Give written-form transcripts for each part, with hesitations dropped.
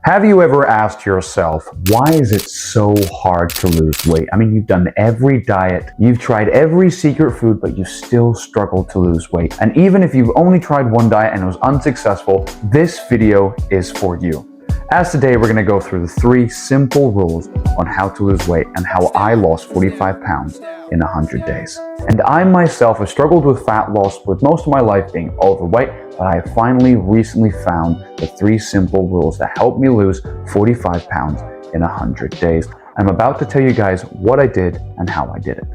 Have you ever asked yourself, why is it so hard to lose weight? I mean, you've done every diet, you've tried every secret food, but you still struggle to lose weight. And even if you've only tried one diet and it was unsuccessful, this video is for you. As today, we're going to go through the 3 simple rules on how to lose weight and how I lost 45 pounds in 100 days. And I myself have struggled with fat loss with most of my life being overweight, but I have finally recently found the 3 simple rules that help me lose 45 pounds in 100 days. I'm about to tell you guys what I did and how I did it.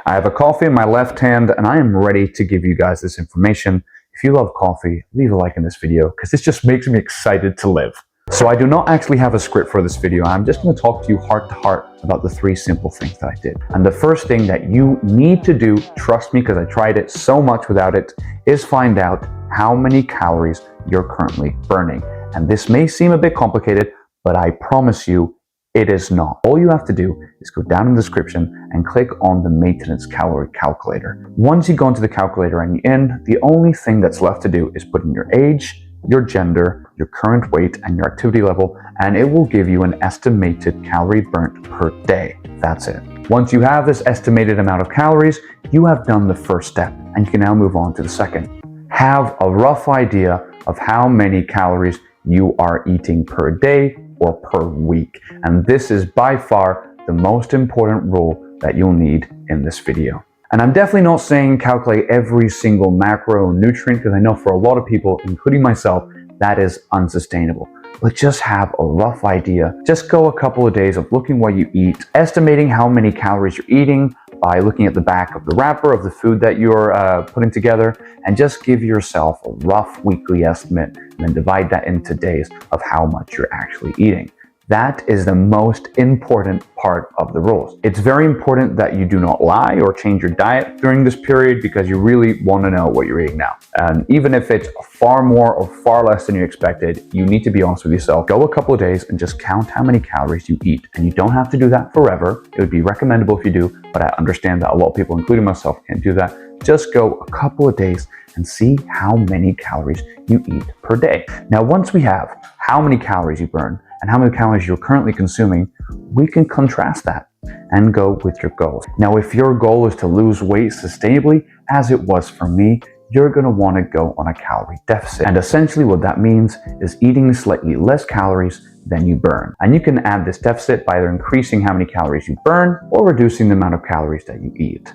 I have a coffee in my left hand and I am ready to give you guys this information. If you love coffee, leave a like in this video because this just makes me excited to live. So I do not actually have a script for this video. I'm just going to talk to you heart to heart about the 3 simple things that I did. And the first thing that you need to do, trust me because I tried it so much without it, is find out how many calories you're currently burning. And this may seem a bit complicated, but I promise you it is not. All you have to do is go down in the description and click on the maintenance calorie calculator. Once you go into the calculator and you're in, the only thing that's left to do is put in your age, your gender, your current weight, and your activity level, and it will give you an estimated calorie burnt per day. That's it. Once you have this estimated amount of calories, you have done the first step, and you can now move on to the second. Have a rough idea of how many calories you are eating per day or per week. And this is by far the most important rule that you'll need in this video. And I'm definitely not saying calculate every single macro and nutrient because I know for a lot of people, including myself, that is unsustainable. But just have a rough idea. Just go a couple of days of looking what you eat, estimating how many calories you're eating by looking at the back of the wrapper of the food that you're putting together, and just give yourself a rough weekly estimate and then divide that into days of how much you're actually eating. That is the most important part of the rules. It's very important that you do not lie or change your diet during this period because you really want to know what you're eating now. And even if it's far more or far less than you expected, you need to be honest with yourself. Go a couple of days and just count how many calories you eat. And you don't have to do that forever. It would be recommendable if you do, but I understand that a lot of people, including myself, can't do that. Just go a couple of days and see how many calories you eat per day. Now, once we have how many calories you burn and how many calories you're currently consuming, we can contrast that and go with your goals. Now, if your goal is to lose weight sustainably, as it was for me, you're going to want to go on a calorie deficit. And essentially what that means is eating slightly less calories than you burn. And you can add this deficit by either increasing how many calories you burn or reducing the amount of calories that you eat.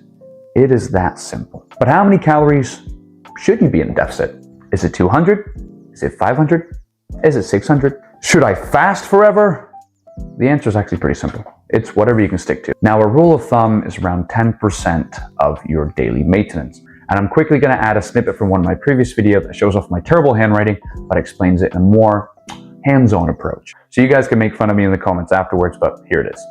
It is that simple. But how many calories should you be in a deficit? Is it 200? Is it 500? Is it 600? Should I fast forever? The answer is actually pretty simple. It's whatever you can stick to. Now, a rule of thumb is around 10% of your daily maintenance. And I'm quickly going to add a snippet from one of my previous videos that shows off my terrible handwriting, but explains it in a more hands-on approach. So you guys can make fun of me in the comments afterwards, but here it is.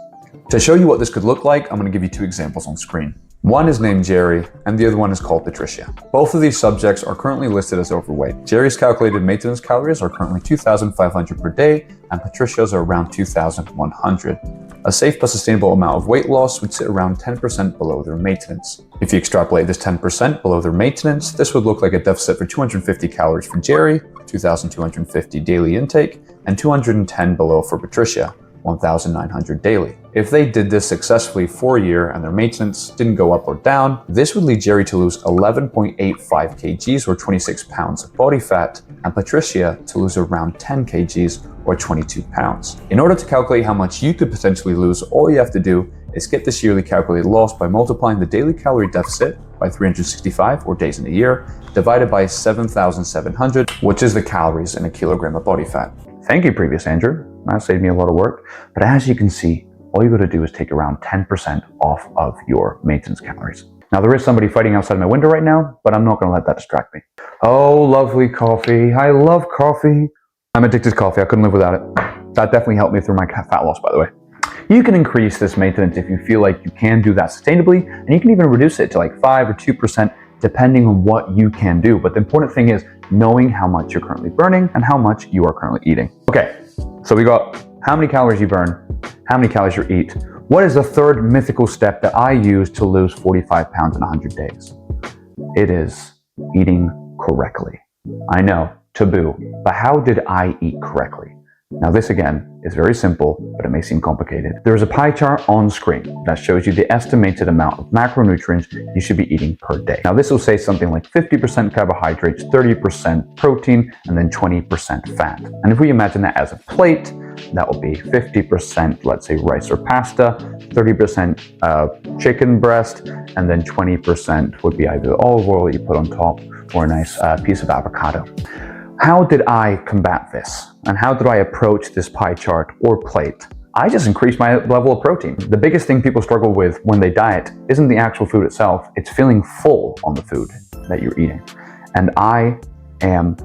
To show you what this could look like, I'm going to give you 2 examples on screen. One is named Jerry, and the other one is called Patricia. Both of these subjects are currently listed as overweight. Jerry's calculated maintenance calories are currently 2,500 per day, and Patricia's are around 2,100. A safe but sustainable amount of weight loss would sit around 10% below their maintenance. If you extrapolate this 10% below their maintenance, this would look like a deficit for 250 calories for Jerry, 2,250 daily intake, and 210 below for Patricia, 1,900 daily. If they did this successfully for a year and their maintenance didn't go up or down, this would lead Jerry to lose 11.85 kgs or 26 pounds of body fat, and Patricia to lose around 10 kgs or 22 pounds. In order to calculate how much you could potentially lose, all you have to do is get this yearly calculated loss by multiplying the daily calorie deficit by 365 or days in a year, divided by 7,700, which is the calories in a kilogram of body fat. Thank you, previous Andrew. That saved me a lot of work. But as you can see, all you got to do is take around 10% off of your maintenance calories. Now, there is somebody fighting outside my window right now, but I'm not going to let that distract me. Oh, lovely coffee. I love coffee. I'm addicted to coffee. I couldn't live without it. That definitely helped me through my fat loss, by the way. You can increase this maintenance if you feel like you can do that sustainably, and you can even reduce it to like 5 or 2% depending on what you can do. But the important thing is knowing how much you're currently burning and how much you are currently eating. Okay, so we got how many calories you burn, how many calories you eat. What is the third mythical step that I use to lose 45 pounds in 100 days? It is eating correctly. I know, taboo, but how did I eat correctly? Now this again is very simple, but it may seem complicated. There is a pie chart on screen that shows you the estimated amount of macronutrients you should be eating per day. Now this will say something like 50% carbohydrates, 30% protein, and then 20% fat. And if we imagine that as a plate, that will be 50%, let's say rice or pasta, 30% chicken breast, and then 20% would be either olive oil that you put on top or a nice piece of avocado. How did I combat this? And how did I approach this pie chart or plate? I just increased my level of protein. The biggest thing people struggle with when they diet isn't the actual food itself, it's feeling full on the food that you're eating. And I am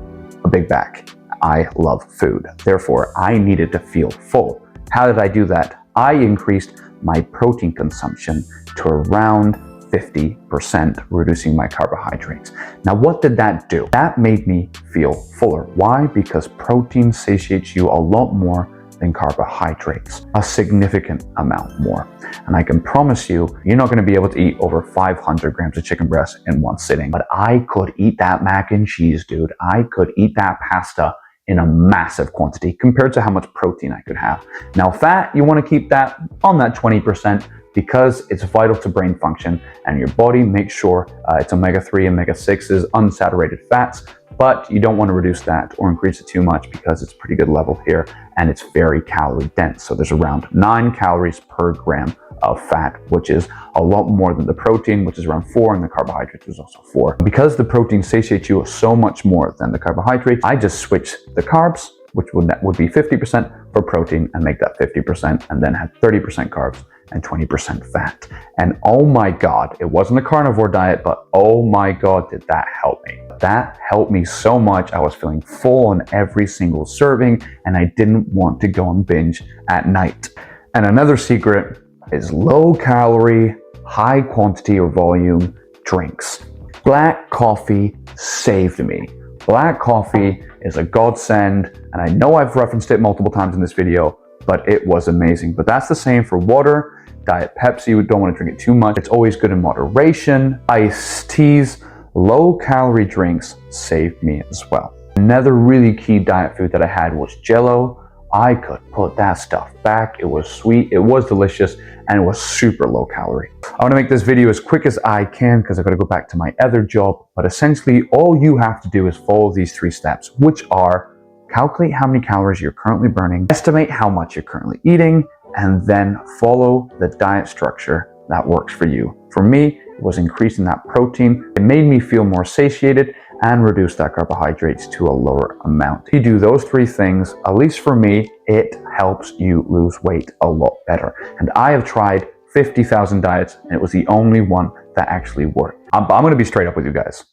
a big bag. I love food. Therefore, I needed to feel full. How did I do that? I increased my protein consumption to around 50%, reducing my carbohydrates. Now, what did that do? That made me feel fuller. Why? Because protein satiates you a lot more than carbohydrates, a significant amount more. And I can promise you, you're not going to be able to eat over 500 grams of chicken breast in one sitting. But I could eat that mac and cheese, dude. I could eat that pasta in a massive quantity compared to how much protein I could have. Now, fat, you want to keep that on that 20%. Because it's vital to brain function and your body makes sure it's omega-3, omega-6s, unsaturated fats, but you don't want to reduce that or increase it too much because it's pretty good level here and it's very calorie dense. So there's around 9 calories per gram of fat, which is a lot more than the protein, which is around 4, and the carbohydrates is also 4. Because the protein satiates you so much more than the carbohydrates, I just switched the carbs, which would be 50% for protein, and make that 50%, and then had 30% carbs and 20% fat. And oh my God, it wasn't a carnivore diet, but oh my God, did that help me. That helped me so much. I was feeling full on every single serving, and I didn't want to go on binge at night. And another secret is low calorie, high quantity or volume drinks. Black coffee saved me. Black coffee is a godsend, and I know I've referenced it multiple times in this video, but it was amazing. But that's the same for water, Diet Pepsi. You don't want to drink it too much. It's always good in moderation. Iced teas, low calorie drinks saved me as well. Another really key diet food that I had was Jell-O. I could put that stuff back. It was sweet, it was delicious, and it was super low calorie. I want to make this video as quick as I can because I've got to go back to my other job. But essentially, all you have to do is follow these 3 steps, which are calculate how many calories you're currently burning, estimate how much you're currently eating, and then follow the diet structure that works for you. For me, it was increasing that protein. It made me feel more satiated and reduce that carbohydrates to a lower amount. If you do those 3 things, at least for me, it helps you lose weight a lot better. And I have tried 50,000 diets, and it was the only one that actually worked. I'm going to be straight up with you guys.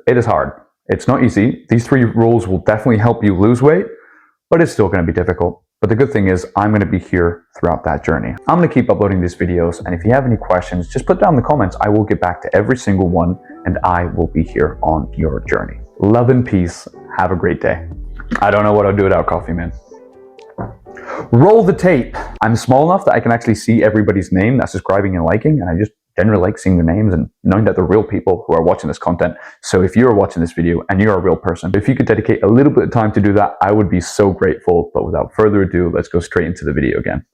It is hard. It's not easy. These 3 rules will definitely help you lose weight, but it's still going to be difficult. But the good thing is I'm going to be here throughout that journey. I'm going to keep uploading these videos, and if you have any questions, just put down in the comments. I will get back to every single one, and I will be here on your journey. Love and peace. Have a great day. I don't know what I'll do without coffee, man. Roll the tape. I'm small enough that I can actually see everybody's name that's subscribing and liking, and I just generally like seeing their names and knowing that they're real people who are watching this content. So if you're watching this video and you're a real person, if you could dedicate a little bit of time to do that, I would be so grateful. But without further ado, let's go straight into the video again.